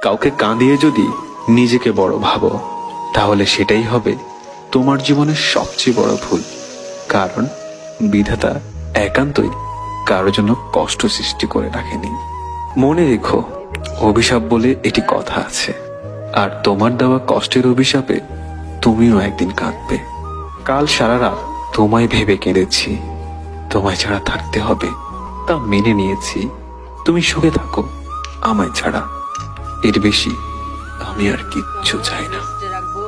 কাউকে কাঁদিয়ে যদি নিজেকে বড় ভাবো, তাহলে সেটাই হবে তোমার জীবনের সবচেয়ে বড় ভুল। কারণ বিধাতা একান্তই কারোর জন্য কষ্ট সৃষ্টি করে রাখেনি। মনে রেখো, অভিশাপ বলে এটি কথা আছে, আর তোমার দেওয়া কষ্টের অভিশাপে তুমিও একদিন কাঁদবে। কাল সারা রাত তোমায় ভেবে কেঁদেছি, তোমায় ছাড়া থাকতে হবে তা মেনে নিয়েছি। তুমি সুখে থাকো আমায় ছাড়া, এর বেশি আমি আর কিচ্ছু চাই না।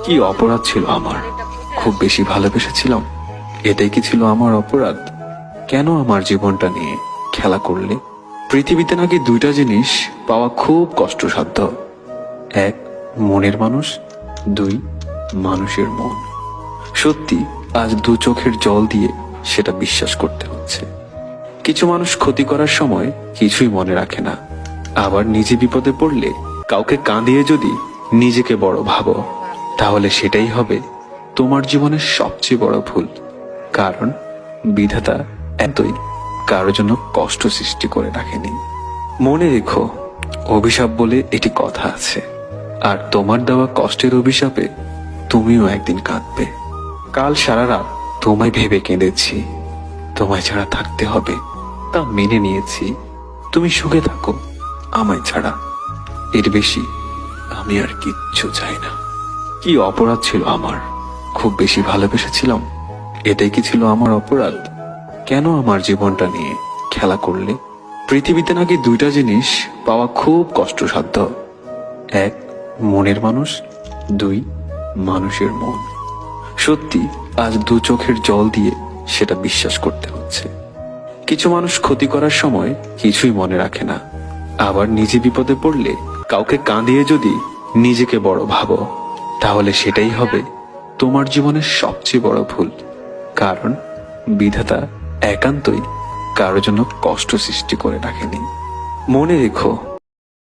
কি অপরাধ ছিল আমার? খুব বেশি ভালোবেসেছিলাম, এটাই কি ছিল আমার অপরাধ? কেন আমার জীবনটা নিয়ে খেলা করলে? পৃথিবীতে নাকি দুইটা জিনিস পাওয়া খুব কষ্টসাধ্য, এক মনের মানুষ, দুই মানুষের মন। সত্যি আজ দু চোখের জল দিয়ে সেটা বিশ্বাস করতে হচ্ছে। কিছু মানুষ ক্ষতি করার সময় কিছুই মনে রাখে না, আবার নিজে বিপদে পড়লে কাউকে কাঁদিয়ে যদি নিজেকে বড় ভাবো, তাহলে সেটাই হবে তোমার জীবনের সবচেয়ে বড় ভুল। কারণ বিধাতা এতই কারোর জন্য কষ্ট সৃষ্টি করে রাখেনি। মনে রেখো, অভিশাপ বলে এটি কথা আছে, আর তোমার দেওয়া কষ্টের অভিশাপে তুমিও একদিন কাঁদবে। কাল সারা রাত তোমায় ভেবে কেঁদেছি, তোমায় ছাড়া থাকতে হবে তা মেনে নিয়েছি। তুমি সুখে থাকো আমায় ছাড়া, এর বেশি আমি আর কিচ্ছু চাই না। কি অপরাধ ছিল আমার? খুব বেশি ভালোবেসেছিলাম, এটাই কি ছিল আমার অপরাধ? কেন আমার জীবনটা নিয়ে খেলা করলে? পৃথিবীতে নাকি দুইটা জিনিস পাওয়া খুব কষ্টসাধ্য, এক মনের মানুষ, দুই মানুষের মন। সত্যি আজ দু চোখের জল দিয়ে সেটা বিশ্বাস করতে হচ্ছে। কিছু মানুষ ক্ষতি করার সময় কিছুই মনে রাখে না, আবার নিজে বিপদে পড়লে কাউকে কাঁদিয়ে যদি নিজেকে বড় ভাবো, তাহলে সেটাই হবে তোমার জীবনের সবচেয়ে বড় ভুল। কারণ বিধাতা একান্তই কারোর জন্য কষ্ট সৃষ্টি করে রাখেনি। মনে রেখো,